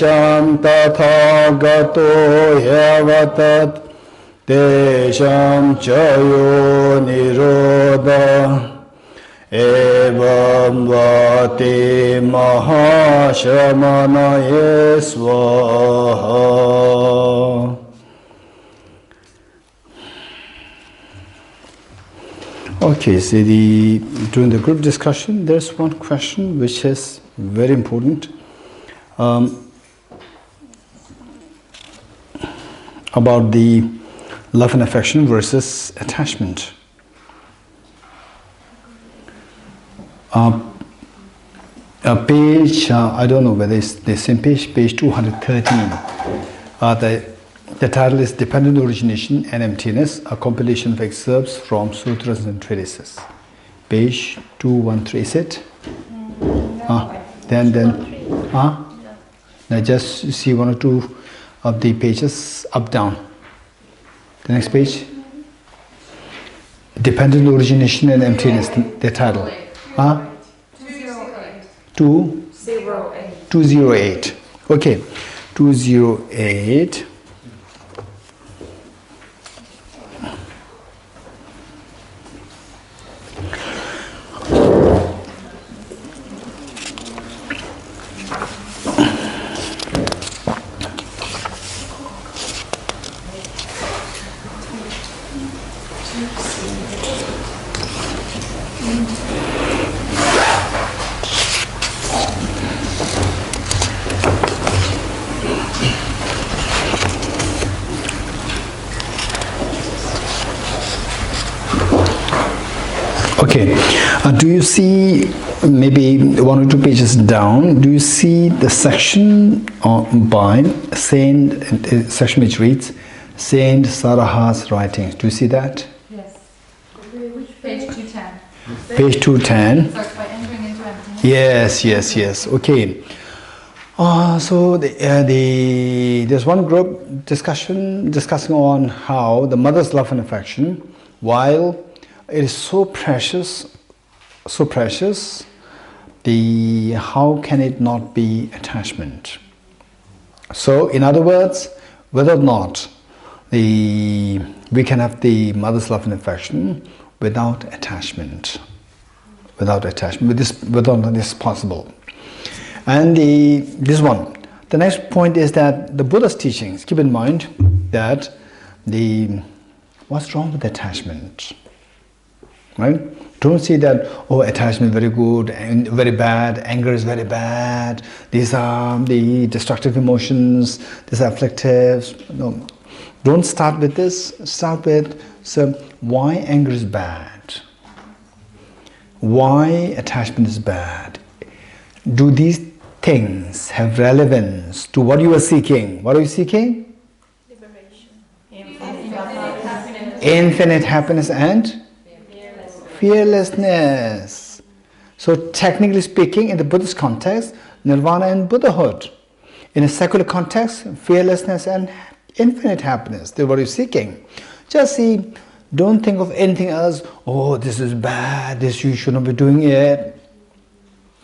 Tesham tathagato yavatat Tesham chayo nirodha Evam vati mahashamanaye swaha. Okay, so during the group discussion, there's one question which is very important about the love and affection versus attachment. Page, I don't know whether it's the same page 213. The title is Dependent Origination and Emptiness, a compilation of excerpts from sutras and treatises. Page 213, is it? Now just see one or two of the pages up, down. The next page. Dependent Origination and Emptiness, the title. 208. 208. Okay, 208. Okay, do you see, maybe one or two pages down, do you see the section by Saint, section which reads Saint Saraha's writings? Do you see that? Yes. Which page? 210. Page 210. Starts by entering into emptiness. Yes. Okay. So there's one group discussing on how the mother's love and affection, while it is so precious, how can it not be attachment? So, in other words, whether or not we can have the mother's love and affection without attachment. Whether or not this is possible. And this one. The next point is that the Buddha's teachings, keep in mind that what's wrong with attachment? Right? Don't say that, oh, attachment is very good and very bad, anger is very bad, these are the destructive emotions, these are afflictive. No. Don't start with this. Start with, so why anger is bad? Why attachment is bad? Do these things have relevance to what you are seeking? What are you seeking? Liberation. Infinite happiness and? Fearlessness. So technically speaking, in the Buddhist context, nirvana and Buddhahood. In a secular context, fearlessness and infinite happiness. That's what you're seeking. Just see, don't think of anything else. Oh, this is bad, this you should not be doing it.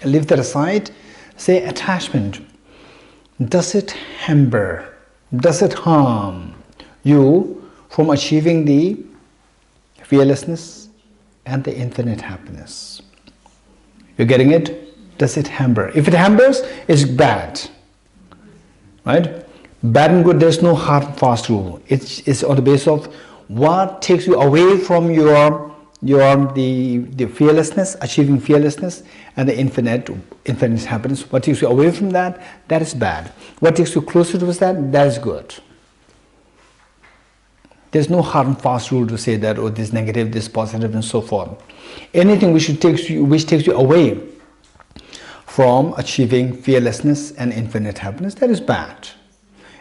Leave that aside. Say attachment. Does it hamper? Does it harm you from achieving the fearlessness and the infinite happiness? You're getting it? Does it hamper? If it hampers, it's bad. Right? Bad and good, there's no hard and fast rule. It's on the basis of what takes you away from the fearlessness, achieving fearlessness, and the infinite happiness. What takes you away from that is bad. What takes you closer to that is good. There's no hard and fast rule to say that, oh, this is negative, this is positive, and so forth. Anything which takes you away from achieving fearlessness and infinite happiness, that is bad.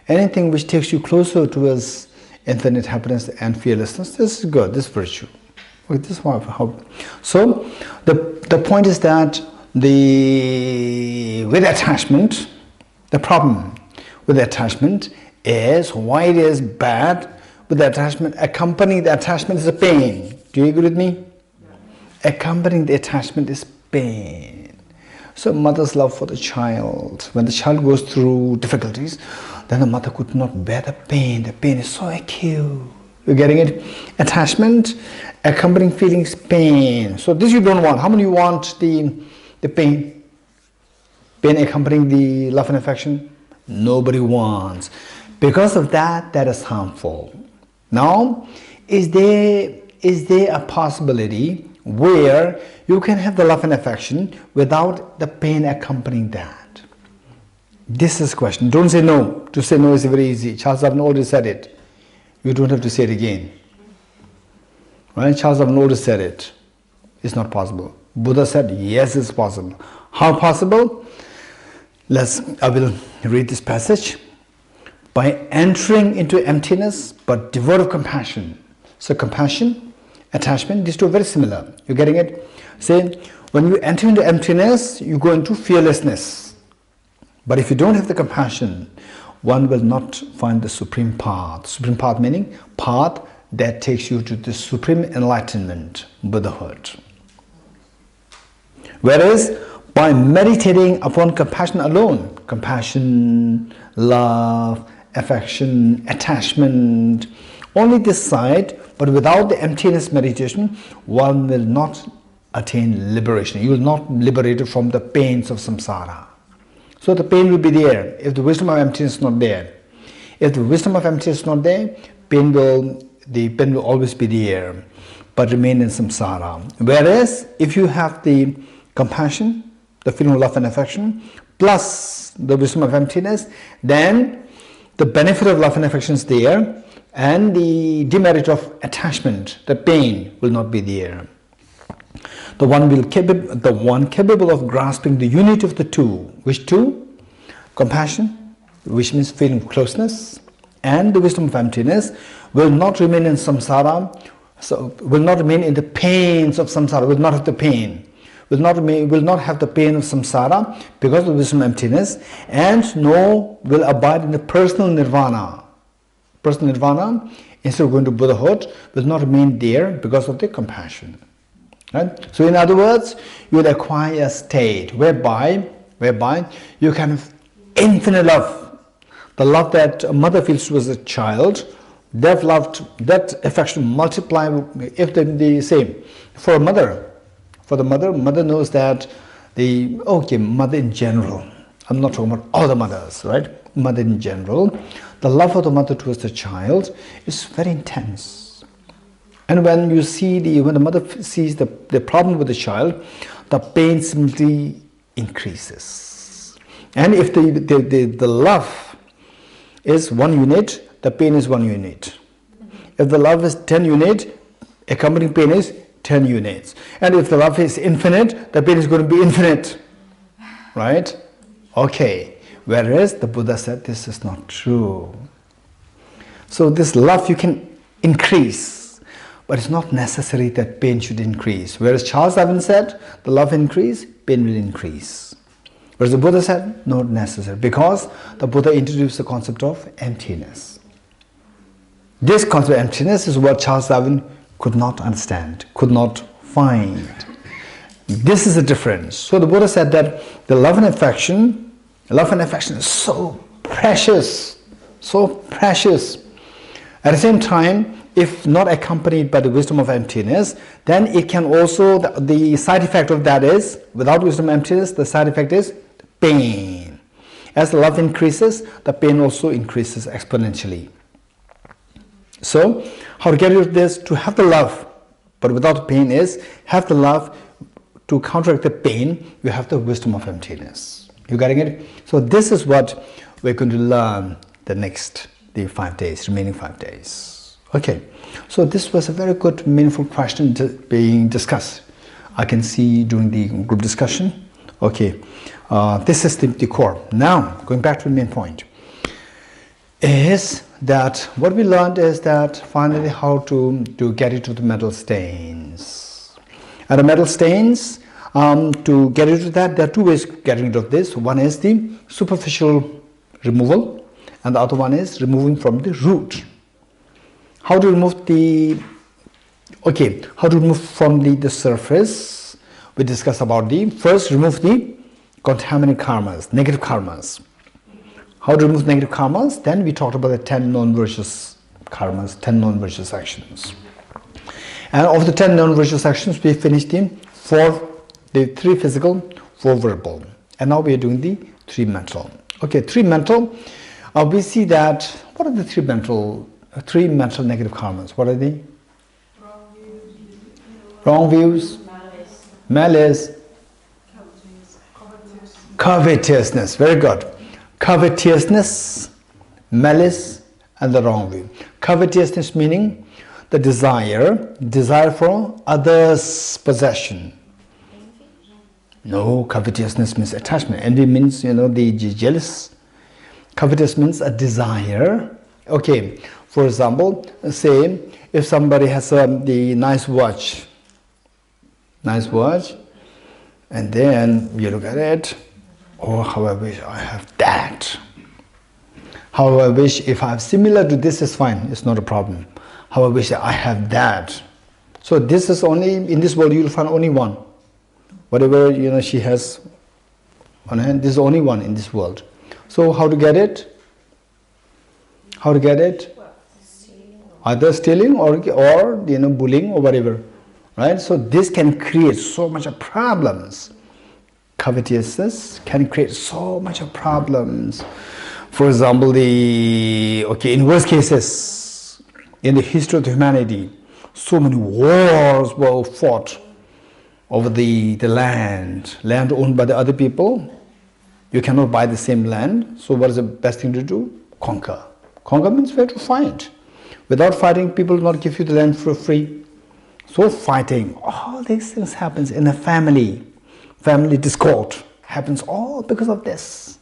Anything which takes you closer towards infinite happiness and fearlessness, this is good, this is virtue. So the point is that with attachment, the problem with attachment is why it is bad. With the attachment, accompanying the attachment is a pain. Do you agree with me? Accompanying the attachment is pain. So mother's love for the child. When the child goes through difficulties, then the mother could not bear the pain. The pain is so acute. You're getting it? Attachment, accompanying feelings, pain. So this you don't want. How many want the pain? Pain accompanying the love and affection? Nobody wants. Because of that, that is harmful. Now, is there a possibility where you can have the love and affection without the pain accompanying that? This is the question. Don't say no. To say no is very easy. Charles Darwin already said it. You don't have to say it again. Right? Charles Darwin already said it. It's not possible. Buddha said, yes, it's possible. How possible? I will read this passage. By entering into emptiness, but devoid of compassion. So compassion, attachment, these two are very similar. You're getting it? Say, when you enter into emptiness, you go into fearlessness. But if you don't have the compassion, one will not find the supreme path. Supreme path meaning path that takes you to the supreme enlightenment, Buddhahood. Whereas, by meditating upon compassion alone, compassion, love, affection, attachment, only this side, but without the emptiness meditation, one will not attain liberation. You will not liberate it from the pains of samsara. So the pain will be there if the wisdom of emptiness is not there. If the wisdom of emptiness is not there, the pain will always be there, but remain in samsara. Whereas if you have the compassion, the feeling of love and affection, plus the wisdom of emptiness, then the benefit of love and affection is there, and the demerit of attachment, the pain, will not be there. The one capable of grasping the unity of the two. Which two? Compassion, which means feeling closeness, and the wisdom of emptiness will not remain in samsara, so will not remain in the pains of samsara, will not have the pain. Will not have the pain of samsara because of the wisdom of emptiness, and no will abide in the personal nirvana. Personal nirvana, instead of going to Buddhahood, will not remain there because of the compassion. Right? So in other words, you will acquire a state whereby you can have infinite love. The love that a mother feels towards a child, that affection multiply if they same. For a mother, mother knows that mother in general, I'm not talking about all the mothers, right? Mother in general, the love of the mother towards the child is very intense. And when when the mother sees the problem with the child, the pain simply increases. And if the love is 1 unit, the pain is 1 unit. If the love is 10 units, accompanying pain is 10 units. And if the love is infinite, the pain is going to be infinite. Right? Okay. Whereas the Buddha said this is not true. So this love you can increase, but it's not necessary that pain should increase. Whereas Charles Darwin said, the love increase, pain will increase. Whereas the Buddha said, not necessary, because the Buddha introduced the concept of emptiness. This concept of emptiness is what Charles Darwin could not understand, could not find. This is the difference. So the Buddha said that the love and affection is so precious, so precious. At the same time, if not accompanied by the wisdom of emptiness, then it can also, the side effect of that is, without wisdom of emptiness, the side effect is pain. As the love increases, the pain also increases exponentially. So, how to get rid of this? To have the love, but without pain is, have the love to counteract the pain, you have the wisdom of emptiness. You getting it? So this is what we're going to learn the 5 days, remaining 5 days. Okay, so this was a very good, meaningful question being discussed. I can see during the group discussion. Okay, this is the core. Now, going back to the main point, is that what we learned is that finally how to get into the mental stains. And the mental stains, to get into that, there are 2 ways of getting rid of this. One is the superficial removal, and the other one is removing from the root. How to remove how to remove from the surface? We discussed about first remove the contaminant karmas, negative karmas. How to remove negative karmas? Then we talked about the 10 non-virtuous karmas, 10 non-virtuous actions. And of the 10 non-virtuous actions, we finished the 3 physical, 4 verbal. And now we are doing the 3 mental. Okay, 3 mental. We see that, what are the 3 mental negative karmas? What are they? Wrong views, malice, covetousness. Very good. Covetousness, malice, and the wrong view. Covetousness meaning the desire for others' possession. No, covetousness means attachment. Envy means, the jealous. Covetous means a desire. Okay, for example, say if somebody has the nice watch, and then you look at it, oh, how I wish I have that. How I wish if I have similar to this is fine, it's not a problem. How I wish I have that. So this is only, in this world you'll find only one. Whatever she has on hand, this is only one in this world. So how to get it? How to get it? Either stealing or bullying or whatever. Right? So this can create so much of problems. Covetousness can create so much of problems. For example, in worst cases, in the history of humanity, so many wars were fought over the land owned by the other people. You cannot buy the same land. So what is the best thing to do? Conquer. Conquer means where to fight. Without fighting, people will not give you the land for free. So fighting, all these things happens in a family. Family discord happens all because of this.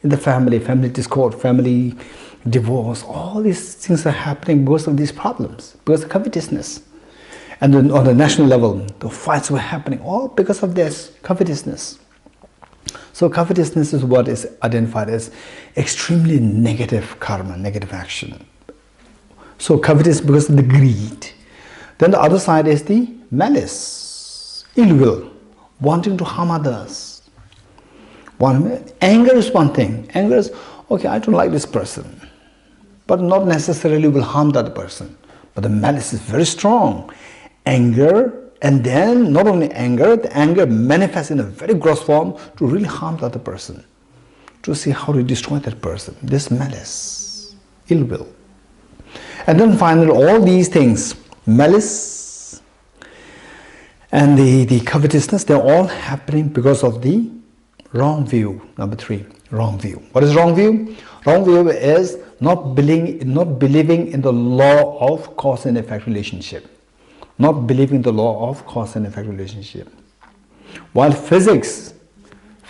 In the family discord, family divorce, all these things are happening because of these problems, because of covetousness. And then on the national level, the fights were happening all because of this covetousness. So covetousness is what is identified as extremely negative karma, negative action. So covetous because of the greed. Then the other side is the malice, ill will, wanting to harm others. Anger is one thing. Anger is, okay, I don't like this person, but not necessarily will harm the other person. But the malice is very strong. Anger, and then not only anger, the anger manifests in a very gross form to really harm the other person, to see how to destroy that person. This malice, ill will. And then finally, all these things, malice and the covetousness, they're all happening because of the wrong view. Number 3, wrong view. What is wrong view? Wrong view is not believing in the law of cause and effect relationship. Not believing the law of cause and effect relationship. While physics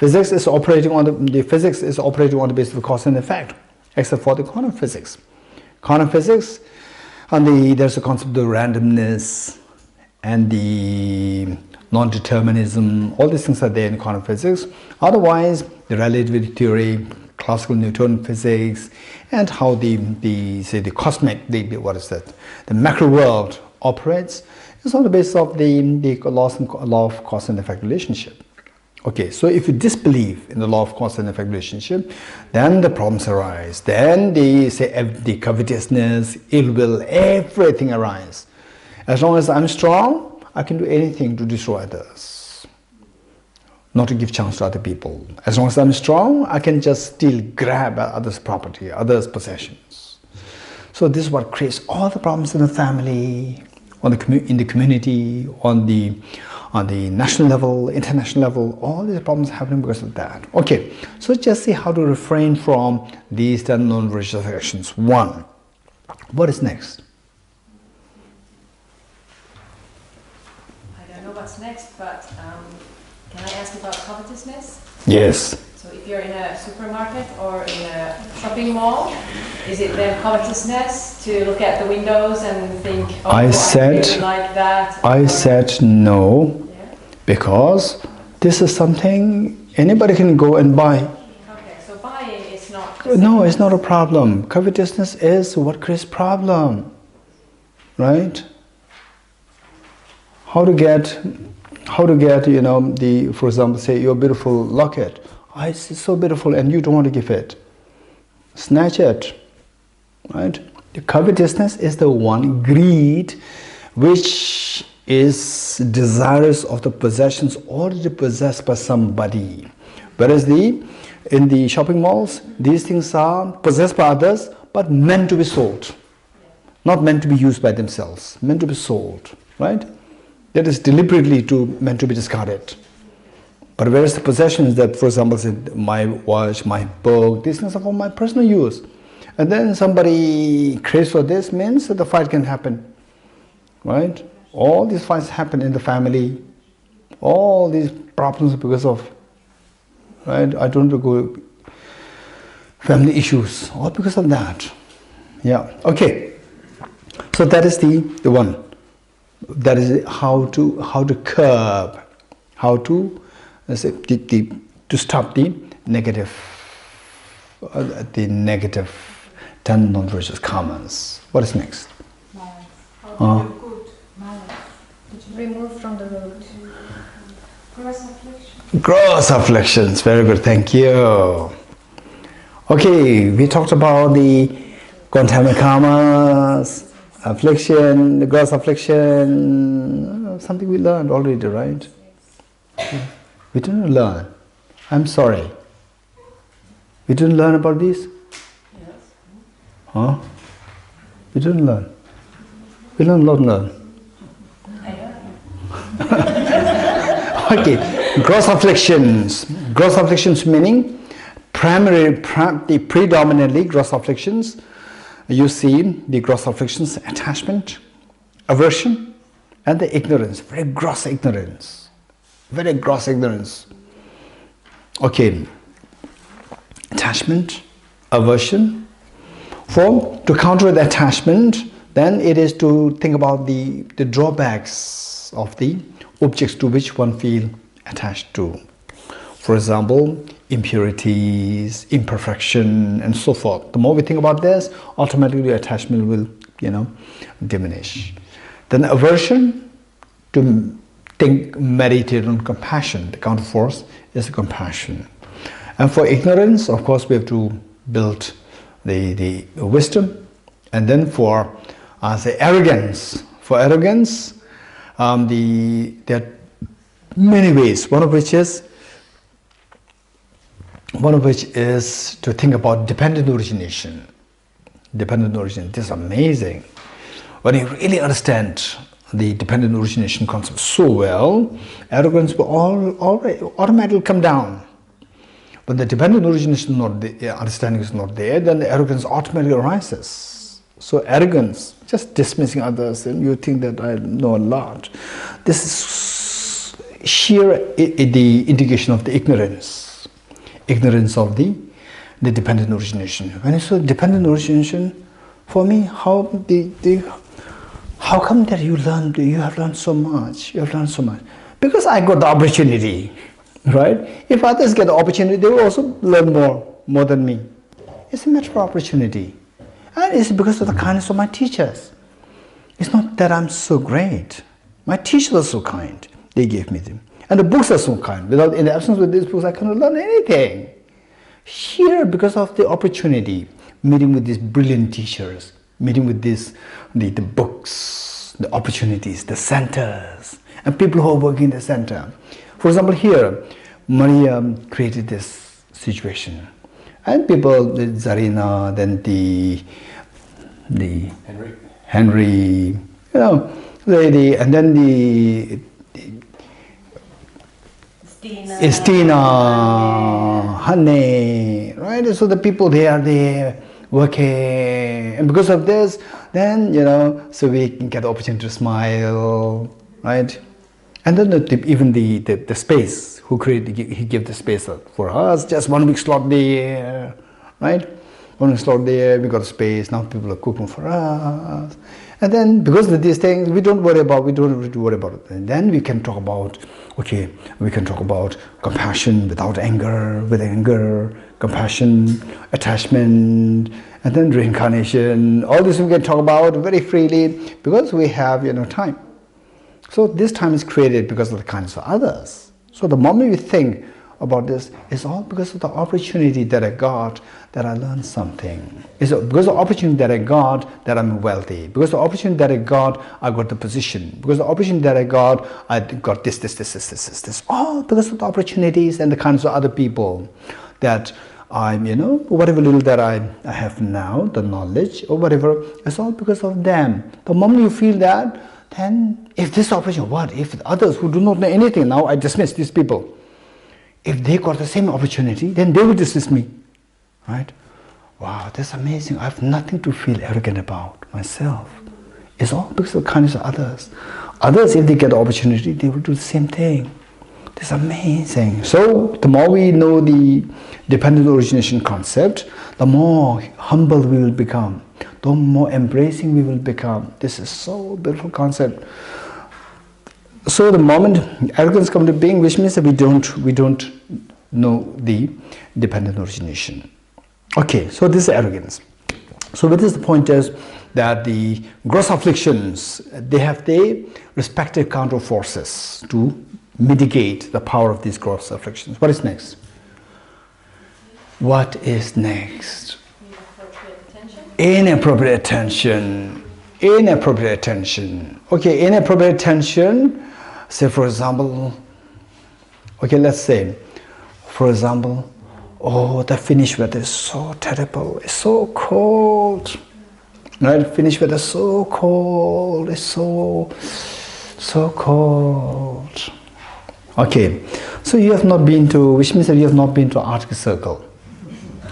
is operating on the basis of cause and effect, except for the quantum physics. Quantum physics, there's a concept of randomness and the non-determinism. All these things are there in quantum physics. Otherwise, the relativity theory, classical Newtonian physics, and how the cosmic, the macro world operates is on the basis of the law of cause and effect relationship. Okay, so if you disbelieve in the law of cause and effect relationship, then the problems arise. Then the covetousness, ill will, everything arises. As long as I'm strong, I can do anything to destroy others, not to give chance to other people. As long as I'm strong, I can just still grab others' property, others' possessions. So this is what creates all the problems in the family, in the community, on the national level, international level. All these problems happening because of that. Okay, so just see how to refrain from these 10 non-virtuous actions. 1. What is next? I don't know what's next, but can I ask about covetousness? Yes. So if you're in a supermarket or in a shopping mall, is it then covetousness to look at the windows and think, oh, I really like that? I said no, because this is something anybody can go and buy. Okay, so buying is not... No, it's not a problem. Covetousness is what creates problem, right? How how to get, for example, say your beautiful locket. Oh, it's so beautiful and you don't want to give it. Snatch it, right? The covetousness is the one, greed, which is desirous of the possessions already possessed by somebody. Whereas in the shopping malls, these things are possessed by others, but meant to be sold. Not meant to be used by themselves, meant to be sold, right? That is deliberately meant to be discarded. But whereas the possessions that, for example, my watch, my book, these things are for my personal use. And then somebody craves for this, means that the fight can happen, right? All these fights happen in the family. All these problems because of, right? I don't go family issues, all because of that. Yeah. Okay. So that is the one. That is how to curb, how to to stop the negative non-virtuous karmas. What is next? Malice. How to do good? Malice. Remove from the road. Gross afflictions. Gross afflictions. Very good. Thank you. Okay, we talked about the contaminant karmas, affliction, the gross affliction, something we learned already, right? We didn't learn. I'm sorry. We didn't learn about this? Yes. Huh? We didn't learn. We learn. Okay, gross afflictions. Gross afflictions meaning predominantly gross afflictions. You see the gross afflictions, attachment, aversion, and the ignorance, very gross ignorance. Very gross ignorance. Okay, attachment, aversion. To counter the attachment, then it is to think about the drawbacks of the objects to which one feel attached to. For example, impurities, imperfection, and so forth. The more we think about this, automatically attachment will, diminish. Then aversion, to meditate on compassion. The counterforce is compassion. And for ignorance, of course, we have to build the wisdom. And then for the arrogance. For arrogance, there are many ways. One of which is to think about dependent origination. Dependent origination. This is amazing. When you really understand the dependent origination concept so well, arrogance will automatically come down. When the dependent origination understanding is not there, then the arrogance automatically arises. So arrogance, just dismissing others, and you think that I know a lot. This is sheer the indication of the ignorance of the dependent origination. When you say dependent origination, for me, how come that you have learned so much? You have learned so much because I got the opportunity, right? If others get the opportunity, they will also learn more than me. It's a matter of opportunity, and it's because of the kindness of my teachers. It's not that I'm so great. My teachers are so kind. They gave me them. And the books are so kind. In the absence of these books, I cannot learn anything. Here, because of the opportunity, meeting with these brilliant teachers, meeting with the books, the opportunities, the centers, and people who are working in the center. For example, here, Maria created this situation. And people, the Zarina, then the Henry, and then the Estina, Honey, right? So the people, they are there working, and because of this, then, so we can get the opportunity to smile, right? And then even the space, who created, he gave the space for us, just 1 week slot there, right? 1 week slot there, we got a space, now people are cooking for us. And then, because of these things, we don't have to worry about it. And then we can talk about, compassion without anger, with anger, compassion, attachment, and then reincarnation. All this we can talk about very freely because we have, time. So this time is created because of the kindness of others. So the moment you think about this, it's all because of the opportunity that I got, that I learned something. It's because of the opportunity that I got, that I'm wealthy. Because of the opportunity that I got the position. Because of the opportunity that I got this. All because of the opportunities and the kindness of other people. That I'm, whatever little that I have now, the knowledge or whatever, it's all because of them. The moment you feel that, then if this opportunity, what if others who do not know anything, now I dismiss these people, if they got the same opportunity, then they will dismiss me, right? Wow, that's amazing. I have nothing to feel arrogant about myself. It's all because of the kindness of others. Others, if they get the opportunity, they will do the same thing. That's amazing. So the more we know the dependent origination concept, the more humble we will become, the more embracing we will become. This is so beautiful concept. So the moment arrogance comes to being, which means that we don't know the dependent origination. Okay, so this is arrogance. So with this, the point is that the gross afflictions, they have their respective counter forces to mitigate the power of these gross afflictions. What is next? What is next? Inappropriate attention. Inappropriate attention. Okay, inappropriate attention. Say, for example, okay, let's say, for example, oh, the Finnish weather is so terrible. It's so cold. Right? Finnish weather is so cold. It's so cold. Okay, so you have not been to, which means that you have not been to Arctic Circle.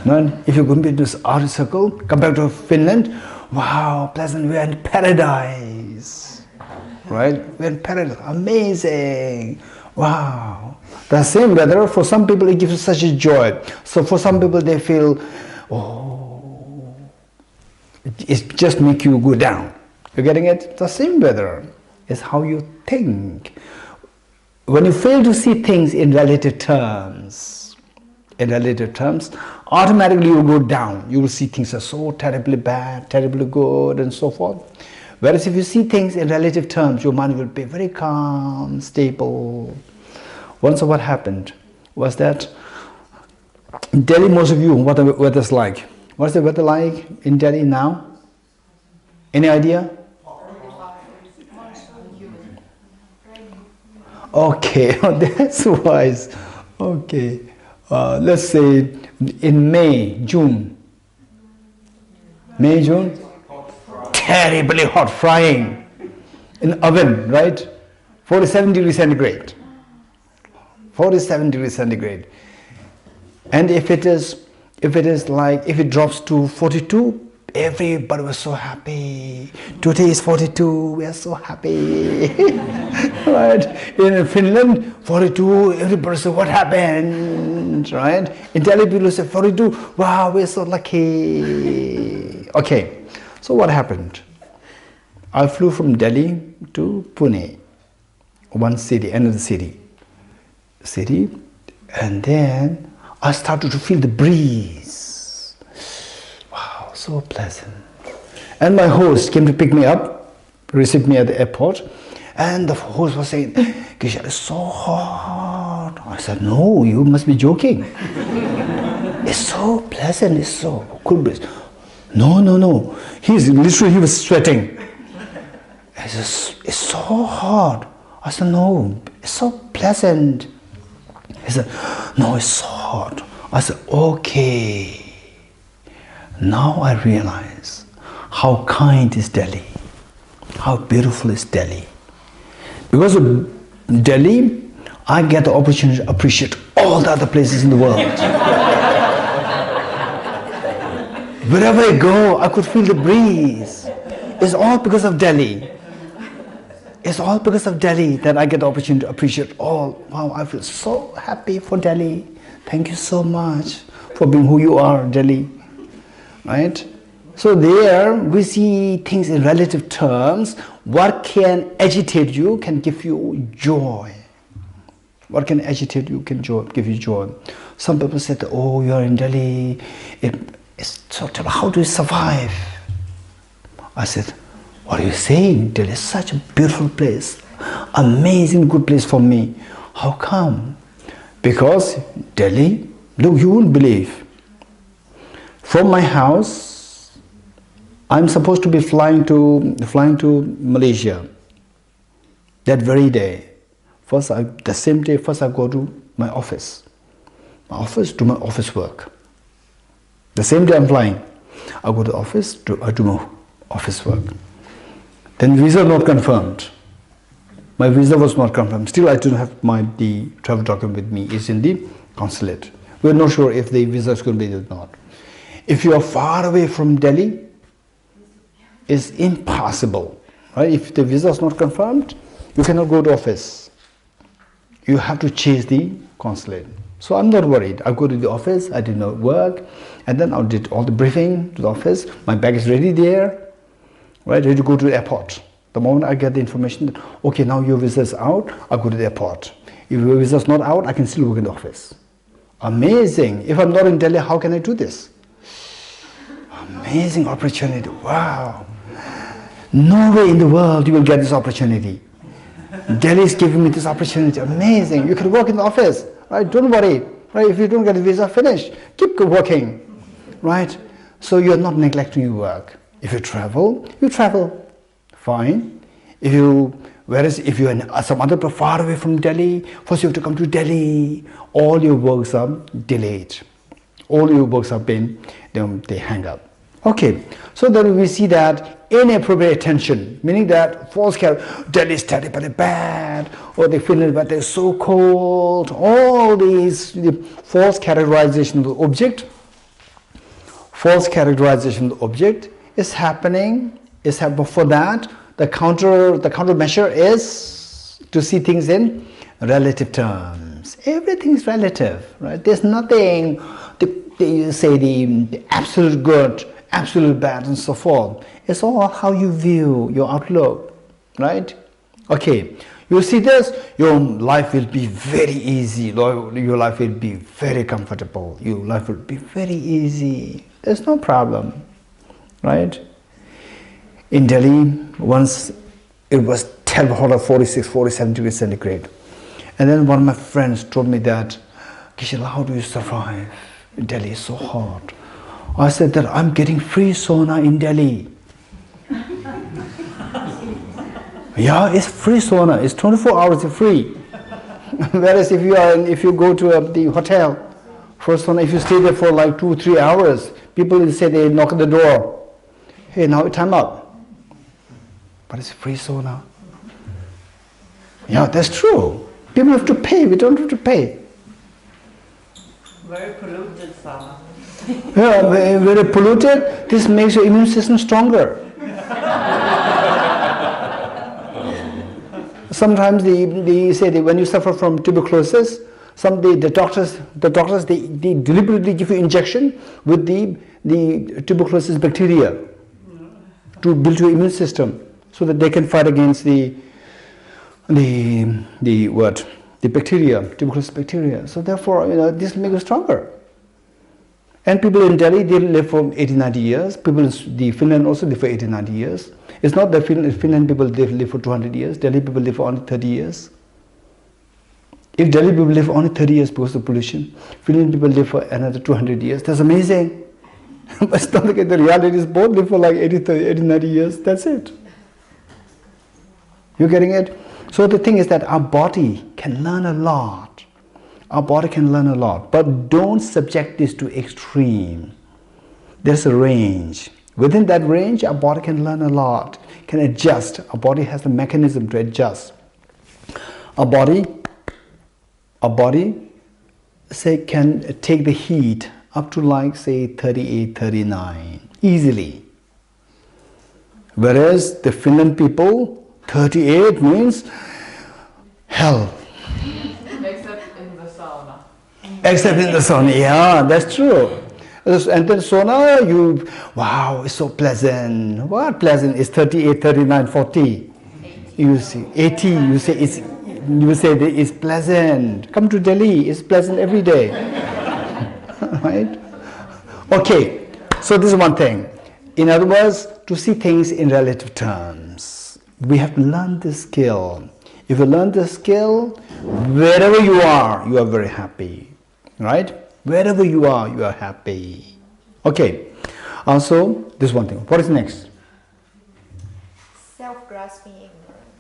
Right? If you're going to be to this Arctic Circle, come back to Finland, wow, pleasant, we're in paradise. Right? We're in paradise, amazing. Wow. The same weather, for some people it gives such a joy. So for some people they feel, oh, it just makes you go down. You're getting it? The same weather is how you think. When you fail to see things in relative terms, automatically you will go down. You will see things as so terribly bad, terribly good, and so forth. Whereas if you see things in relative terms, your mind will be very calm, stable. Once what happened was that in Delhi, most of you, what the weather's like? What's the weather like in Delhi now? Any idea? Okay, that's wise. Okay, let's say in May, June. May, June? Terribly hot, frying in oven, right? 47 degrees centigrade. 47 degrees centigrade. And if it drops to 42, everybody was so happy. Today is 42, we are so happy. Right? In Finland, 42, everybody said, what happened? Right? In Delhi, people say 42, wow, we're so lucky. Okay, so what happened? I flew from Delhi to Pune, one city, another city, and then I started to feel the breeze. Wow, so pleasant. And my host came to pick me up, received me at the airport, and the host was saying, Geshe, it's so hot. I said, no, you must be joking. It's so pleasant, it's so cool breeze. No. He was sweating. He says, it's so hot. I said, no, it's so pleasant. He said, no, it's so hot. I said, okay. Now I realize how kind is Delhi, how beautiful is Delhi. Because of Delhi, I get the opportunity to appreciate all the other places in the world. Wherever I go, I could feel the breeze. It's all because of Delhi. It's all because of Delhi that I get the opportunity to appreciate all. Wow, I feel so happy for Delhi. Thank you so much for being who you are, Delhi. Right? So there we see things in relative terms. What can agitate you can give you joy. What can agitate you can give you joy. Some people said, oh, you are in Delhi. It's so terrible. How do you survive? I said, what are you saying? Delhi is such a beautiful place. Amazing good place for me. How come? Because Delhi, look, you won't believe. From my house, I'm supposed to be flying to Malaysia that very day. The same day, first I go to my office. Do my office work. The same day I'm flying, I go to the office, do my office work. Then visa not confirmed. My visa was not confirmed. Still I don't have the travel document with me. It's in the consulate. We're not sure if the visa is going to be or not. If you are far away from Delhi, it's impossible. Right? If the visa is not confirmed, you cannot go to office. You have to chase the consulate. So I'm not worried. I go to the office, I did my work, and then I did all the briefing to the office. My bag is ready there, right? Ready to go to the airport. The moment I get the information that, okay, now your visa is out, I go to the airport. If your visa is not out, I can still work in the office. Amazing. If I'm not in Delhi, how can I do this? Amazing opportunity. Wow. Nowhere in the world you will get this opportunity. Delhi is giving me this opportunity. Amazing. You can work in the office. Right? Don't worry. Right? If you don't get a visa, finish. Keep working. Right? So you're not neglecting your work. If you travel, fine. Whereas if you're in some other place far away from Delhi, first you have to come to Delhi. All your works are delayed. All your works have been, they hang up. Okay, so then we see that inappropriate attention, meaning that false character, Delhi is terribly bad, or the Finland weather is so cold, all these false characterization of the object, is happening. For that, the countermeasure is to see things in relative terms. Everything is relative, right? There's nothing, the absolute good, absolute bad, and so forth. It's all how you view your outlook, right? Okay, you see this, your life will be very easy, your life will be very comfortable, your life will be very easy. There's no problem, right? In Delhi, once it was terrible hot, 46, 47 degrees centigrade. And then one of my friends told me that, Geshe, how do you survive? Delhi is so hot. I said that I'm getting free sauna in Delhi. Yeah, it's free sauna. It's 24 hours free. Whereas if you go to the hotel for sauna, if you stay there for like 2-3 hours, people will say, they knock on the door. Hey, now time up. But it's free sauna. Yeah, that's true. People have to pay. We don't have to pay. Very polluted sauna. Yeah, very polluted. This makes your immune system stronger. Sometimes they say that when you suffer from tuberculosis, the doctors they deliberately give you injection with the tuberculosis bacteria to build your immune system so that they can fight against the bacteria, tuberculosis bacteria. So therefore, this will make you stronger. And people in Delhi, they live for 80-90 years. People in Finland also live for 80-90 years. It's not that Finland people live for 200 years. Delhi people live for only 30 years. If Delhi people live for only 30 years because of pollution, Finland people live for another 200 years. That's amazing. But it's not like the reality is both live for like 80-90 years. That's it. You're getting it? So the thing is that our body can learn a lot. Our body can learn a lot, but don't subject this to extreme. There's a range. Within that range, our body can learn a lot, can adjust. Our body has the mechanism to adjust. Our body, say, can take the heat up to like, say, 38, 39, easily. Whereas the Finland people, 38 means hell. Except in the sauna, yeah, that's true. And then sauna, wow, it's so pleasant. What pleasant? It's 38, 39, 40. 80. You see, 80. You say it's pleasant. Come to Delhi, it's pleasant every day. Right? Okay, so this is one thing. In other words, to see things in relative terms. We have to learn this skill. If you learn the skill, wherever you are very happy, right? Wherever you are happy. Okay. Also, this one thing. What is next? Self-grasping ignorance.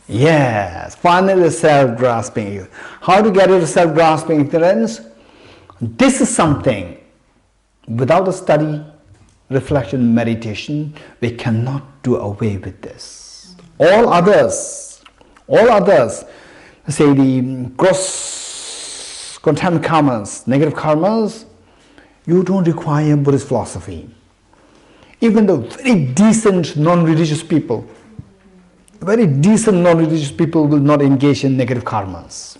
Yes, finally self-grasping ignorance. How to get rid of self-grasping ignorance? This is something, without a study, reflection, meditation, we cannot do away with this. All others, say the gross contaminant karmas, negative karmas, you don't require Buddhist philosophy. Even the very decent non-religious people, will not engage in negative karmas.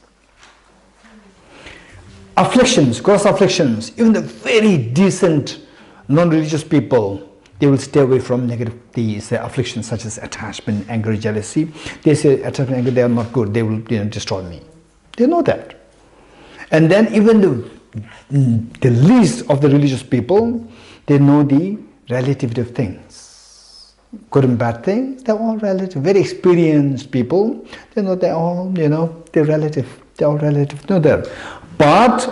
Afflictions, gross afflictions, even the very decent non-religious people, they will stay away from negative these afflictions such as attachment, anger, jealousy. They say attachment, anger, they are not good, they will destroy me. They know that. And then even the least of the religious people, they know the relativity of things. Good and bad things, they're all relative. Very experienced people, they know they're all, they're relative. They're all relative. No, there. But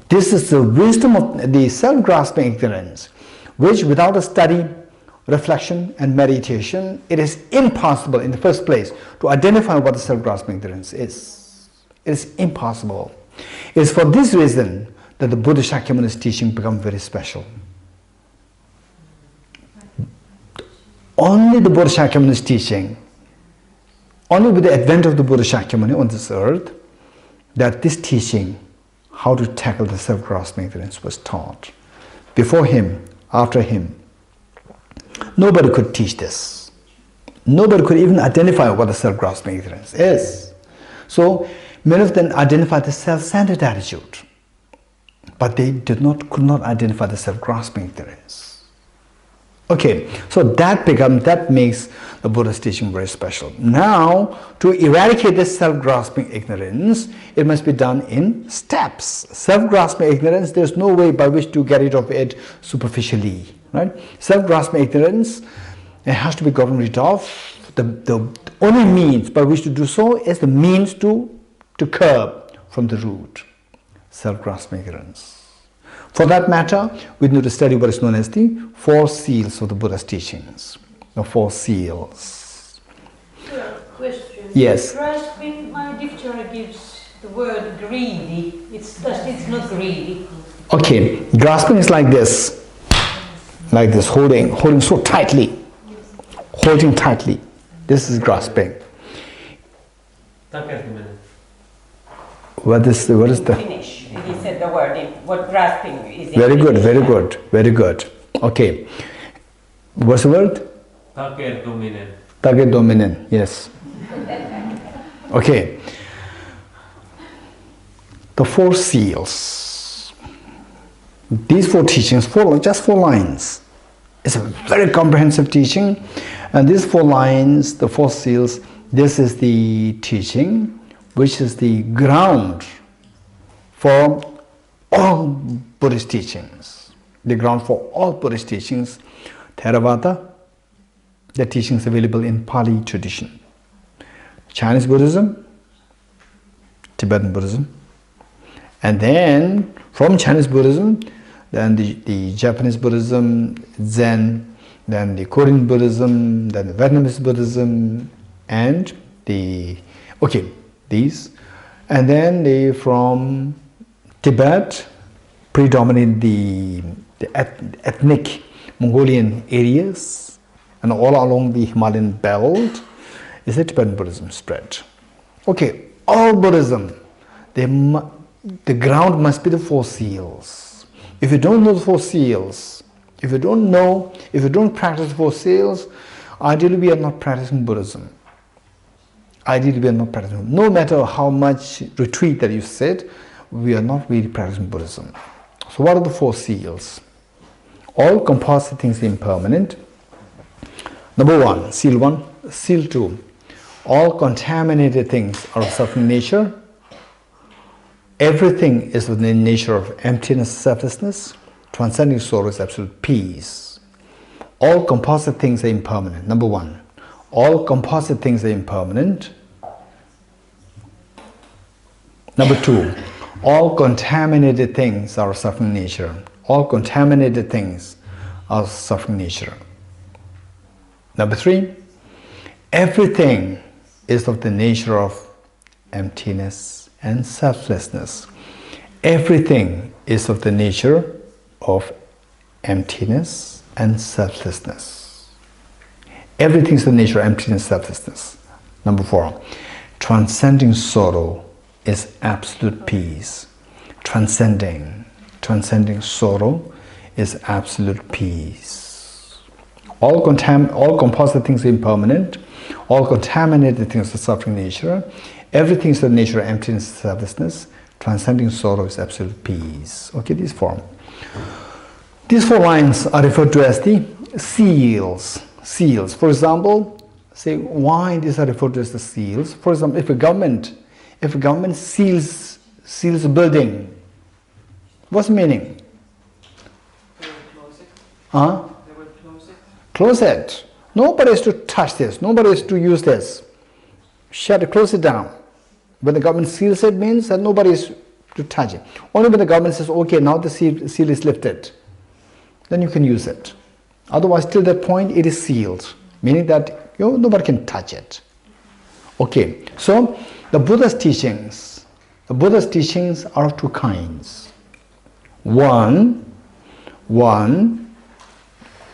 this is the wisdom of the self-grasping ignorance, which without a study, reflection and meditation, it is impossible in the first place to identify what the self-grasping ignorance is. It is impossible. It is for this reason that the Buddha Shakyamuni's teaching becomes very special. Only the Buddha Shakyamuni's teaching, only with the advent of the Buddha Shakyamuni on this earth, that this teaching, how to tackle the self-grasping ignorance, was taught. Before him, after him, nobody could teach this. Nobody could even identify what the self-grasping ignorance is. So many of them identified the self-centered attitude, but they could not identify the self-grasping ignorance. Okay, so that makes the Buddha's teaching very special. Now, to eradicate this self-grasping ignorance, it must be done in steps. Self-grasping ignorance, there's no way by which to get rid of it superficially, right? Self-grasping ignorance, it has to be gotten rid of. The only means by which to do so is the means to curb from the root self-grasping ignorance. For that matter, we need to study what is known as the 4 seals of the Buddha's teachings. The 4 seals. Sure. Question. Yes. Grasping, my dictionary gives the word greedy. It's not greedy. Okay, grasping is like this, holding so tightly, holding tightly. This is grasping. What is the? Finish. He said the word. What grasping is? Very good, very good, very good. Okay. What's the word? Target dominant. Yes. Okay. The 4 seals. These 4 teachings, just 4 lines. It's a very comprehensive teaching, and these 4 lines, the 4 seals. This is the teaching, which is the ground for all Buddhist teachings. The ground for all Buddhist teachings, Theravada, the teachings available in Pali tradition. Chinese Buddhism, Tibetan Buddhism, and then from Chinese Buddhism, then the Japanese Buddhism, Zen, then the Korean Buddhism, then the Vietnamese Buddhism, and these, and then from Tibet, predominate the ethnic Mongolian areas, and all along the Himalayan belt is the Tibetan Buddhism spread. Okay, all Buddhism, the ground must be the 4 seals. If you don't know the 4 seals, if you don't practice the 4 seals, ideally we are not practicing Buddhism. Ideally we are not practicing. No matter how much retreat that you sit, we are not really practicing Buddhism. So what are the 4 seals? All composite things are impermanent. Number 1, seal 1. Seal 2. All contaminated things are of suffering nature. Everything is within the nature of emptiness, selflessness. Transcending sorrow is absolute peace. All composite things are impermanent. Number 1. All composite things are impermanent. Number 2, all contaminated things are suffering nature. All contaminated things are suffering nature. Number 3, everything is of the nature of emptiness and selflessness. Everything is of the nature of emptiness and selflessness. Everything is the nature of emptiness and selflessness. Number 4, transcending sorrow is absolute peace. Transcending sorrow is absolute peace. All composite things are impermanent. All contaminated things are suffering nature. Everything is the nature of emptiness and selflessness. Transcending sorrow is absolute peace. Okay, these four lines are referred to as the seals. Seals. For example, say why these are referred to as the seals. For example, if a government seals a building, what's the meaning? They will close it. Huh? They will close it. Close it. Nobody is to touch this. Nobody is to use this. Shut it. Close it down. When the government seals it, means that nobody is to touch it. Only when the government says, okay, now the seal is lifted, then you can use it. Otherwise, till that point, it is sealed, meaning that nobody can touch it. Okay, so the Buddha's teachings are of two kinds. One,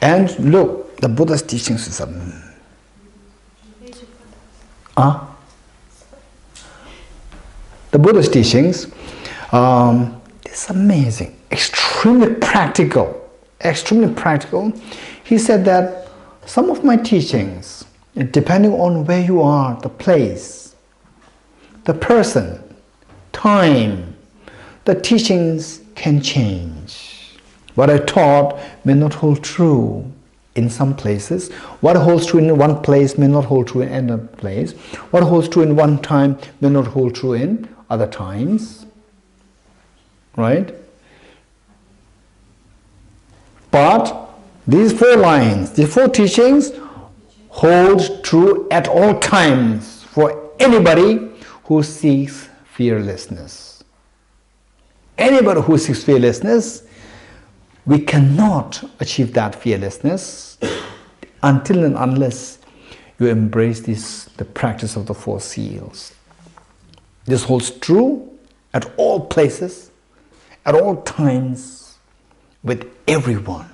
and look, the Buddha's teachings is the Buddha's teachings is amazing, extremely practical. He said that some of my teachings, depending on where you are, the place, the person, time, the teachings can change. What I taught may not hold true in some places. What holds true in one place may not hold true in another place. What holds true in one time may not hold true in other times. Right? But these four lines, these four teachings hold true at all times for anybody who seeks fearlessness. Anybody who seeks fearlessness, we cannot achieve that fearlessness until and unless you embrace the practice of the four seals. This holds true at all places, at all times, with everyone,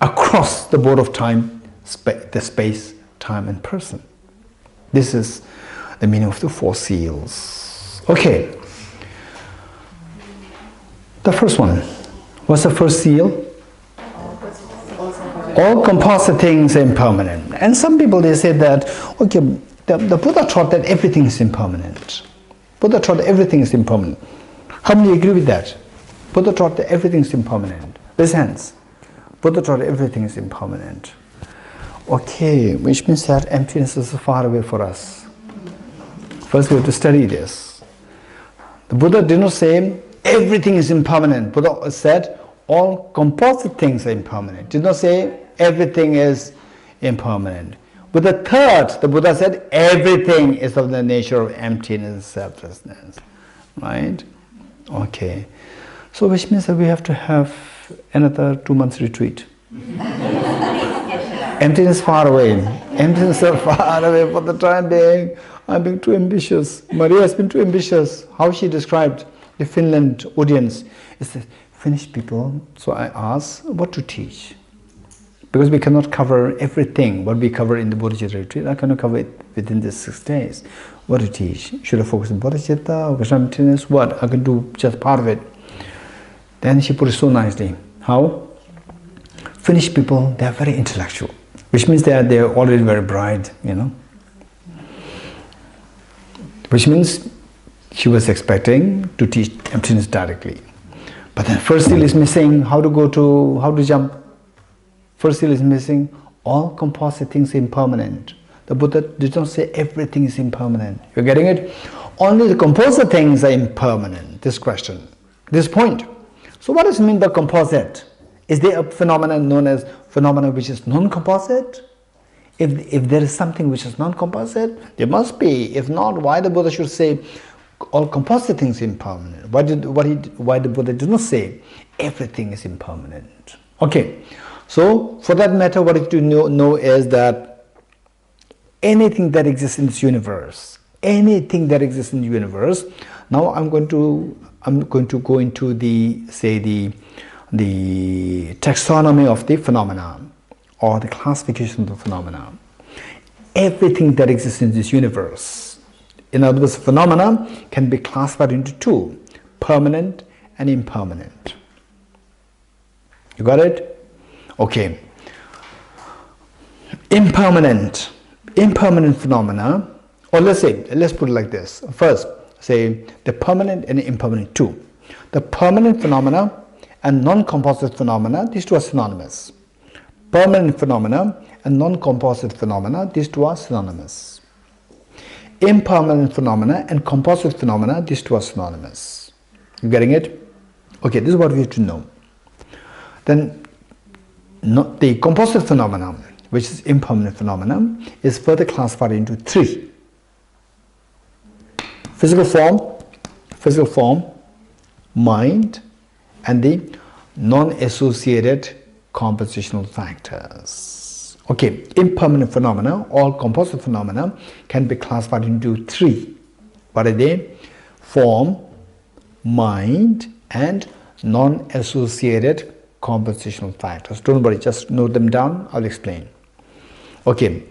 across the board of time, the space, time, and person. This is the meaning of the four seals. Okay. The first one. What's the first seal? All composite things are impermanent. And some people, they say that, okay, the Buddha taught that everything is impermanent. Buddha taught that everything is impermanent. How many agree with that? Buddha taught that everything is impermanent. Raise hands. Buddha taught that everything is impermanent. Okay, which means that emptiness is far away for us. First we have to study this. The Buddha did not say everything is impermanent. Buddha said all composite things are impermanent. Did not say everything is impermanent. But the third, the Buddha said everything is of the nature of emptiness and selflessness. Right? Okay. So which means that we have to have another 2 months retreat. Emptiness far away. Emptiness is far away for the time being. I'm being too ambitious. Maria has been too ambitious. How she described the Finland audience. It's the Finnish people. So I asked what to teach. Because we cannot cover everything what we cover in the Bodhicitta retreat. I cannot cover it within these 6 days. What to teach? Should I focus on Bodhicitta or emptiness? What? I can do just part of it. Then she put it so nicely. How? Finnish people, they are very intellectual. Which means they are already very bright, Which means she was expecting to teach emptiness directly. But then first seal is missing. How to jump? First seal is missing. All composite things are impermanent. The Buddha did not say everything is impermanent. You're getting it? Only the composite things are impermanent. This question. This point. So what does it mean by composite? Is there a phenomenon known as phenomenon which is non-composite? If there is something which is non-composite, there must be. If not, why the Buddha should say all composite things are impermanent. Why the Buddha did not say everything is impermanent? Okay, so for that matter, what you do know is that anything that exists in this universe, anything that exists in the universe. Now I'm going to go into the taxonomy of the phenomena, or the classification of the phenomena. Everything that exists in this universe, in other words, phenomena can be classified into two: permanent and impermanent. You got it? Okay. Impermanent phenomena, or let's put it like this. First, say the permanent and impermanent two. The permanent phenomena and non-composite phenomena, these two are synonymous. Permanent phenomena and non-composite phenomena, these two are synonymous. Impermanent phenomena and composite phenomena, these two are synonymous. You getting it? Okay, this is what we have to know. Then the composite phenomena, which is impermanent phenomena, is further classified into three: physical form, mind, and the non-associated compositional factors. Okay, impermanent phenomena, all composite phenomena, can be classified into three. What are they? Form, mind, and non-associated compositional factors. Don't worry, just note them down. I'll explain. Okay,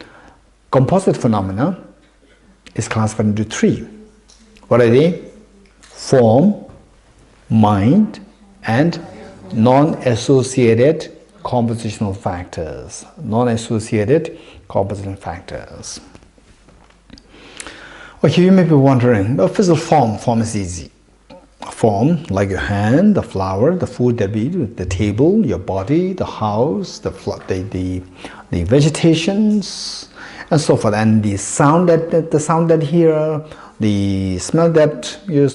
composite phenomena is classified into three. What are they? Form, mind, and non-associated compositional factors. Non-associated compositional factors. Okay, you may be wondering, well, physical form is easy. Form, like your hand, the flower, the food that we eat, the table, your body, the house, the vegetations, and so forth, and the sound that hear, the smell that you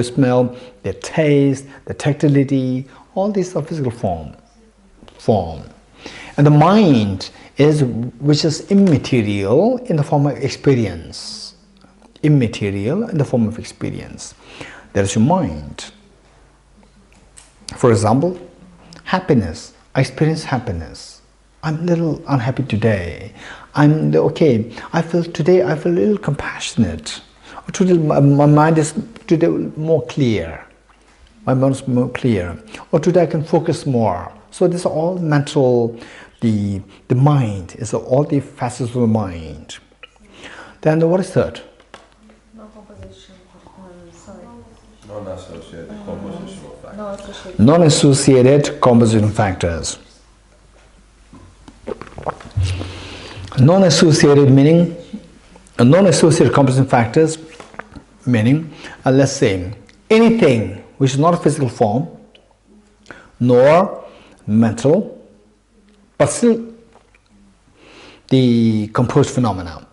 smell, the taste, the tactility, all these are physical form. And the mind which is immaterial in the form of experience. Immaterial in the form of experience. There is your mind. For example, happiness. I experience happiness. I'm a little unhappy today. Today I feel a little compassionate. Today my mind is more clear. My mind is more clear. Or today I can focus more. So this is all mental. The mind is all the facets of the mind. Then what is third? Non-associated compositional factors. Non-associated compositional factors. Non-associated meaning, non-associated composition factors meaning, let's say, anything which is not a physical form, nor mental, but still the composed phenomena,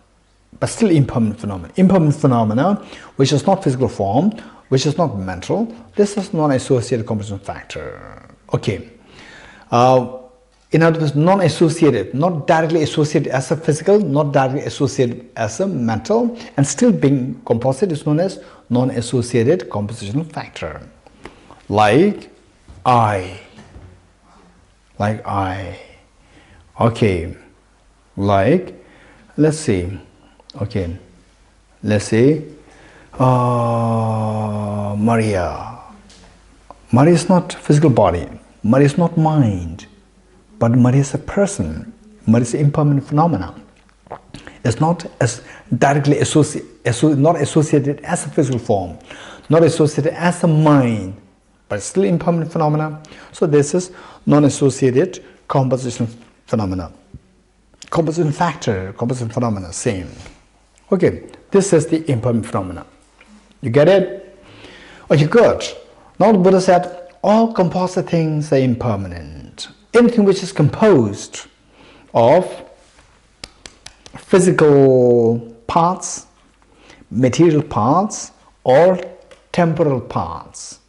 but still impermanent phenomena. Impermanent phenomena which is not physical form, which is not mental, this is non-associated composition factor. Okay. In other words, non-associated, not directly associated as a physical, not directly associated as a mental, and still being composite is known as non-associated compositional factor. Like I. Okay. Like, let's see. Okay. Let's say, Maria. Maria is not physical body. Maria is not mind. But Maria is a person. Maria is an impermanent phenomena. It's not as directly not associated as a physical form, not associated as a mind, but it's still impermanent phenomena. So this is non-associated composition phenomena. Composition factor, composition phenomena, same. Okay, this is the impermanent phenomena. You get it? Okay, good. Now the Buddha said all composite things are impermanent. Anything which is composed of physical parts, material parts, or temporal parts.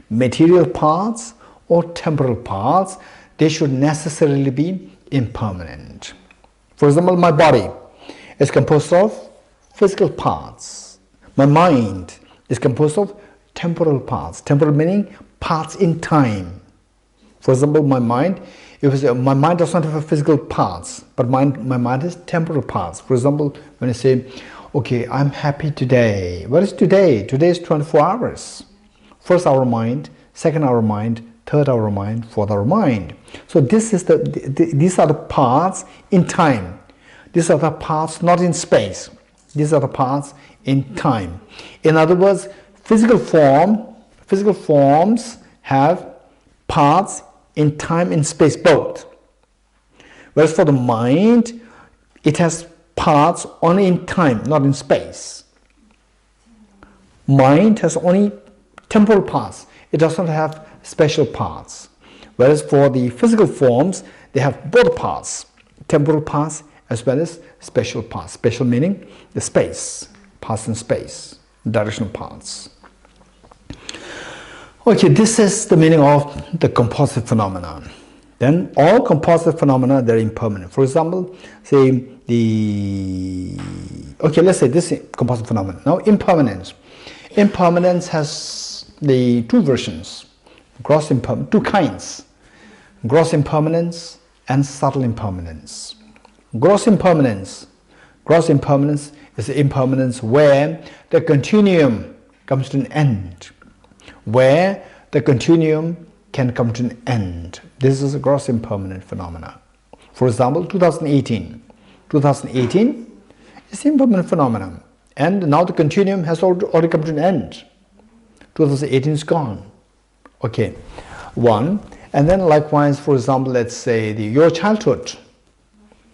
Material parts or temporal parts, they should necessarily be impermanent. For example, my body is composed of physical parts, My mind is composed of temporal parts. Temporal meaning parts in time. For example, my mind, my mind does not have a physical parts, but my mind has temporal parts. For example, when I say, okay, I'm happy today. What is today? Today is 24 hours. First hour mind, second hour mind, third hour mind, fourth hour mind. So this is these are the parts in time. These are the parts not in space. These are the parts in time. In other words, physical forms have parts in time and space both. Whereas for the mind, it has parts only in time, not in space. Mind has only temporal parts. It does not have special parts. Whereas for the physical forms, they have both parts, temporal parts as well as special parts. Special meaning the space, parts in space, directional parts. Okay, this is the meaning of the composite phenomenon. Then all composite phenomena, they're impermanent. For example, say let's say this composite phenomenon. Now impermanence. Impermanence has the two versions, two kinds, gross impermanence and subtle impermanence. Gross impermanence is the impermanence where the continuum comes to an end. Where the continuum can come to an end. This is a gross impermanent phenomena. For example, 2018. 2018 is impermanent phenomenon. And now the continuum has already come to an end. 2018 is gone. Okay, one. And then likewise, for example, let's say your childhood.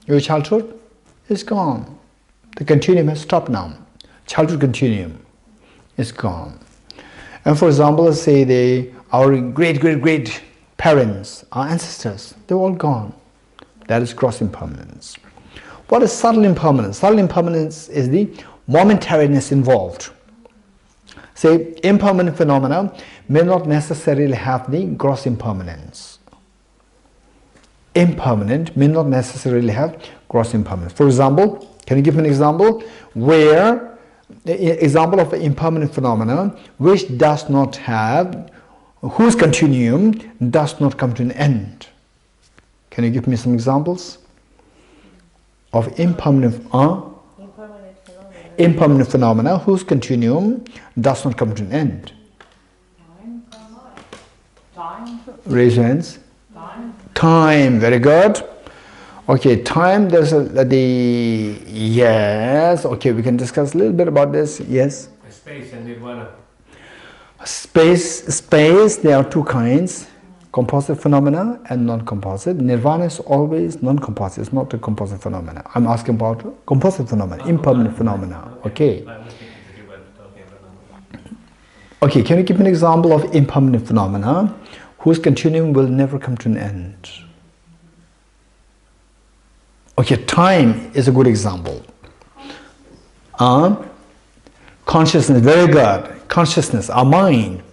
Your childhood is gone. The continuum has stopped now. Childhood continuum is gone. And for example, let's say our great parents, our ancestors, they're all gone. That is gross impermanence. What is subtle impermanence? Subtle impermanence is the momentariness involved. Say, impermanent phenomena may not necessarily have the gross impermanence. Impermanent may not necessarily have gross impermanence. For example, can you give me an example where example of an impermanent phenomena which does not have, whose continuum does not come to an end? Can you give me some examples of impermanent phenomena whose continuum does not come to an end? Time. Raise your hands. Time. Time, very good. Okay, time, there's yes, okay, we can discuss a little bit about this, yes. Space and nirvana. Space, there are two kinds, composite phenomena and non-composite. Nirvana is always non-composite, it's not a composite phenomena. I'm asking about composite phenomena, impermanent phenomena, okay. Okay, can you give me an example of impermanent phenomena whose continuum will never come to an end? Okay, time is a good example. Consciousness, very good. Consciousness, our mind,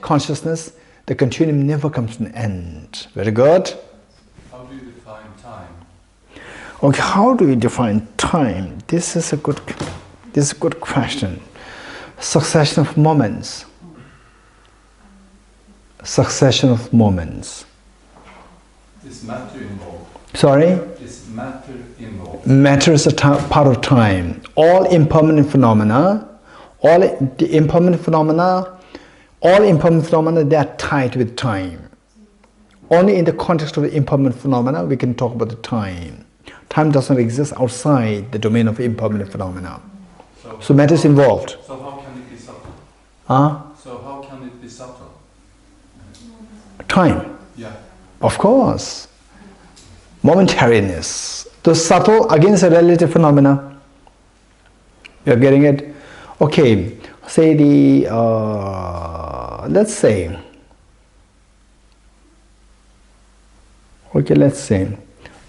consciousness, the continuum never comes to an end. Very good. How do you define time? Okay, how do you define time? This is a good question. Succession of moments. Succession of moments. Is matter involved? Sorry? Is matter involved? Matter is a part of time. All impermanent phenomena, they are tied with time. Only in the context of the impermanent phenomena we can talk about the time. Time does not exist outside the domain of impermanent phenomena. So matter is involved. So how can it be subtle? So how can it be subtle? Time. Yeah. Of course. Momentariness. The subtle against a relative phenomena. You're getting it? Okay. Say let's say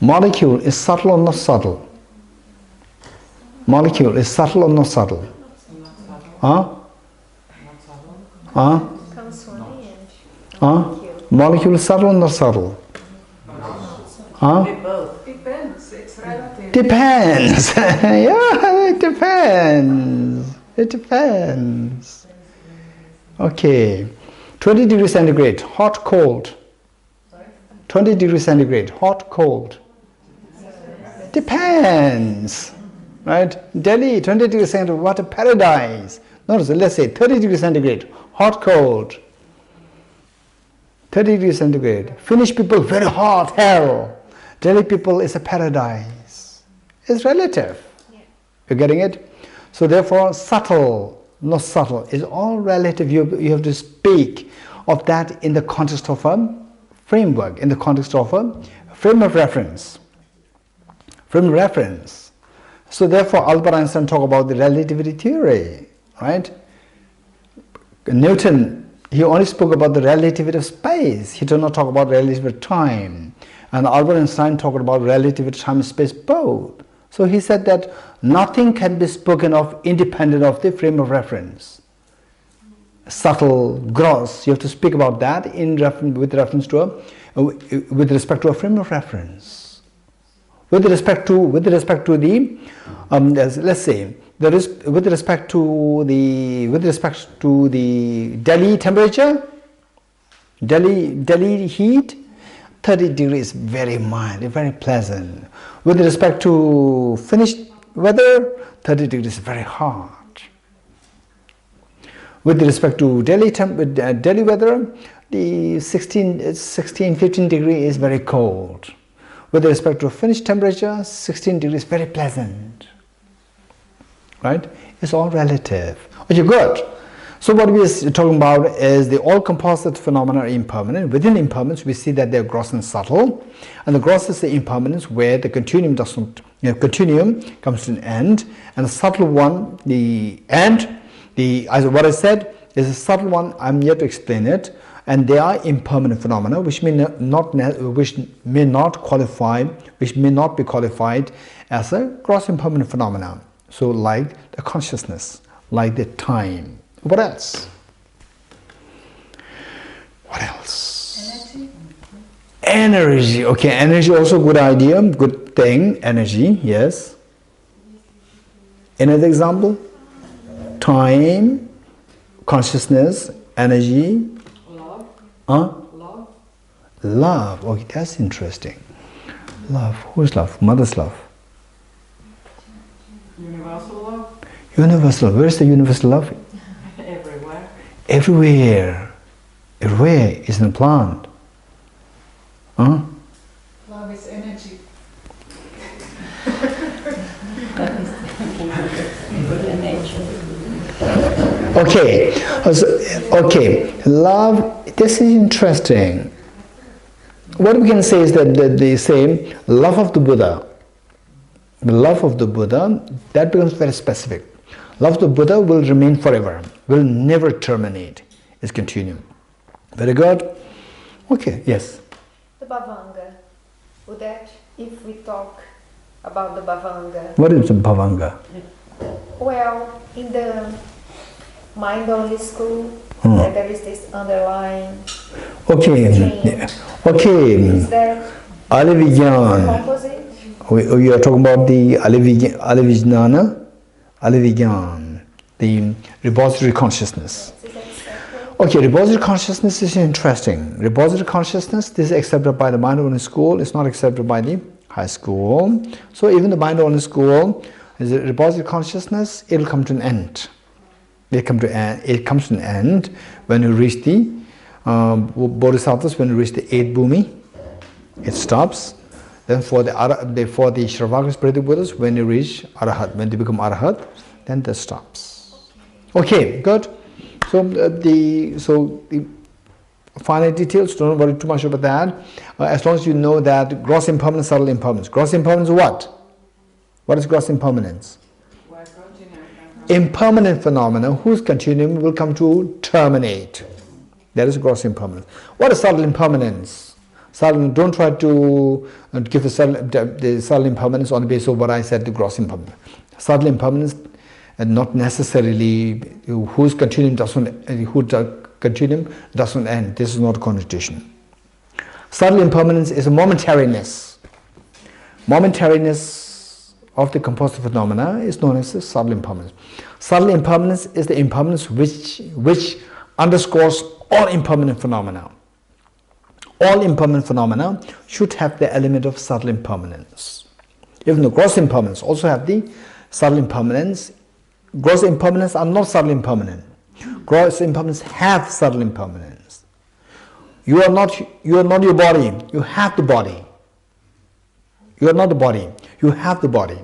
molecule is subtle or not subtle? Molecule is subtle or not subtle? Molecule is subtle or not subtle? Depends. It's relative. Depends. Yeah, it depends. It depends. Okay. 20 degrees centigrade, hot, cold. 20 degrees centigrade, hot, cold. Depends. Right? Delhi, 20 degrees centigrade, what a paradise. Notice, let's say 30 degrees centigrade, hot, cold. 30 degrees centigrade. Finnish people, very hot, hell. Delhi people is a paradise. It's relative. Yeah. You're getting it? So therefore, subtle, not subtle, is all relative. You have to speak of that in the context of a framework, in the context of a frame of reference. Frame of reference. So therefore, Albert Einstein talked about the relativity theory, right? Newton, he only spoke about the relativity of space. He did not talk about relativity of time. And Albert Einstein talked about relativity of time and space both. So he said that nothing can be spoken of independent of the frame of reference. Subtle, gross, you have to speak about that with respect to a frame of reference. With respect to the, let's say, there is with respect to the Delhi temperature, Delhi heat, 30 degrees very mild, very pleasant. With respect to Finnish weather, 30 degrees very hot. With respect to Delhi weather, the 15 degrees is very cold. With respect to Finnish temperature, 16 degrees very pleasant. Right? It's all relative. Okay, good. So what we are talking about is the all composite phenomena are impermanent. Within impermanence, we see that they're gross and subtle. And the gross is the impermanence where the continuum doesn't, continuum comes to an end. And the subtle one, the end, as what I said, is a subtle one. I'm yet to explain it. And they are impermanent phenomena, which may not be qualified as a gross impermanent phenomena. So like the consciousness, like the time. What else? What else? Energy. Okay, energy also good idea, good thing. Energy, yes. Another example? Time, consciousness, energy. Love. Love. Love. Okay, that's interesting. Love. Who's love? Mother's love. Universal love. Universal. Where's the universal love? Everywhere. Everywhere. Everywhere is in a plant. Love is energy. Okay. Okay. Love. This is interesting. What we can say is that they say love of the Buddha. The love of the Buddha, that becomes very specific. Love of the Buddha will remain forever, will never terminate. It's continuum. Very good. Okay, yes. The Bhavanga. Would that, if we talk about the Bhavanga? What is the Bhavanga? Well, in the mind-only school, there is this underlying Okay. Okay. Is that Alivijnana. opposite? You are talking about the Alivijnana, the repository consciousness. Okay, repository consciousness is interesting. Repository consciousness, this is accepted by the mind-only school, it's not accepted by the high school. So even the mind-only school, is a repository consciousness, it will come to an end. It comes to an end when you reach the Bodhisattvas, when you reach the 8th bhumi, it stops. Then for the Shravaka spiritual Buddhas, when you reach Arahat, when they become Arahat, then that stops. Okay, good. So the finer details, don't worry too much about that. As long as you know that gross impermanence, subtle impermanence. Gross impermanence what? What is gross impermanence? Impermanent phenomena whose continuum will come to terminate. That is gross impermanence. What is subtle impermanence? Subtle, don't try to give the subtle impermanence on the basis of what I said, the gross impermanence. Subtle impermanence, and not necessarily whose continuum doesn't end. This is not a connotation. Subtle impermanence is a momentariness. Momentariness of the composite phenomena is known as the subtle impermanence. Subtle impermanence is the impermanence which underscores all impermanent phenomena. All impermanent phenomena should have the element of subtle impermanence. Even the gross impermanence also have the subtle impermanence. Gross impermanence are not subtle impermanent. Gross impermanence have subtle impermanence. You are not your body. You have the body. You are not the body. You have the body.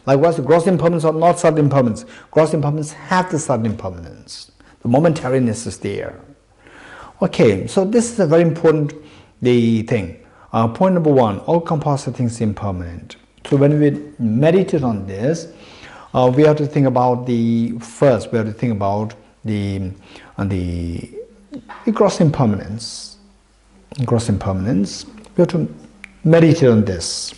Likewise, the gross impermanence are not subtle impermanence. Gross impermanence have the subtle impermanence. The momentariness is there. Okay, so this is a very important thing. Point number one, all composite things impermanent. So when we meditate on this, we have to think about the gross impermanence. Gross impermanence. We have to meditate on this.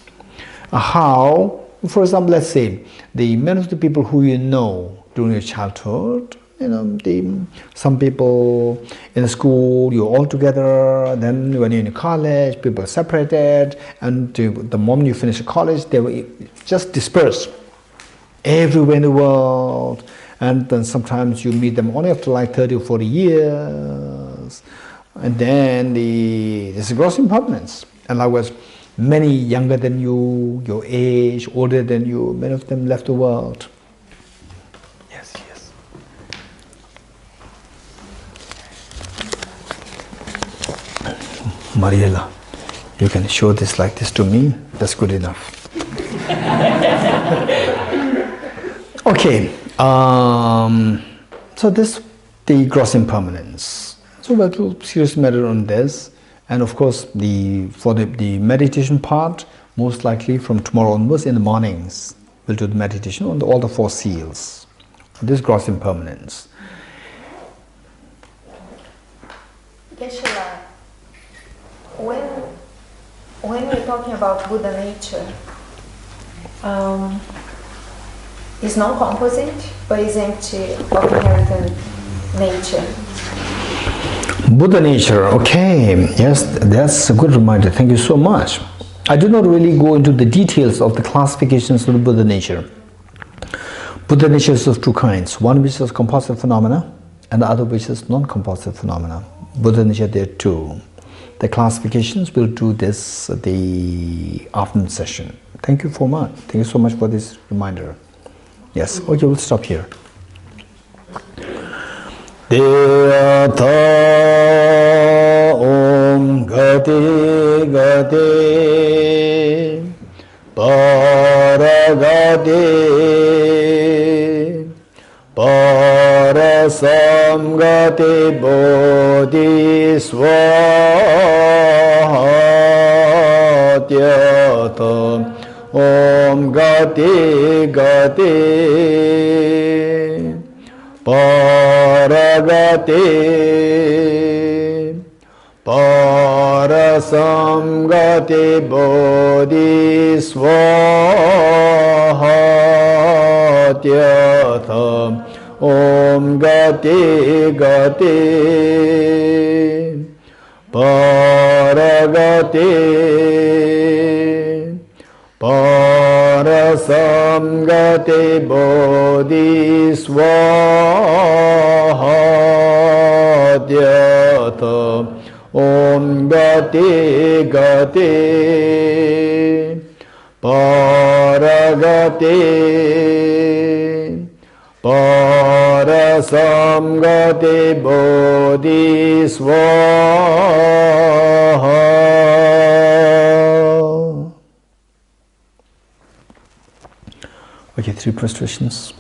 How, for example, let's say many of the people who you know during your childhood, some people in the school, you're all together, then when you're in college, people are separated, and the moment you finish college, they will just disperse everywhere in the world, and then sometimes you meet them only after like 30 or 40 years, and then there's a gross impermanence. And likewise, many younger than you, your age, older than you, many of them left the world. Yes. Mariela, you can show this like this to me, that's good enough. Okay, so this the gross impermanence. So we'll do serious matter on this, and of course for the meditation part, most likely from tomorrow onwards in the mornings, we'll do the meditation on all the four seals. This gross impermanence. Geshe, when we're talking about Buddha nature, it's non-composite, but it's empty of inherent nature. Buddha nature, okay, yes, that's a good reminder. Thank you so much. I do not really go into the details of the classifications of the Buddha nature. Buddha nature is of two kinds. One which is composite phenomena, and the other which is non-composite phenomena. Buddha nature, there are two. The classifications will do this at the afternoon session. Thank you so much. Thank you so much for this reminder. Yes, okay, we'll stop here. Deyata Om Gati Gati Paragati Parasam Gati Bodhi Swahatyata Om Gati Gati Paragati Parasam Gati Bodhi Swahatyata Om Gati Gati Paragati Parasam Gati Bodhi Swahatyata Om Gati Gati Paragati Parasam Gati Bodhi Swaha. Okay, 3 prostrations.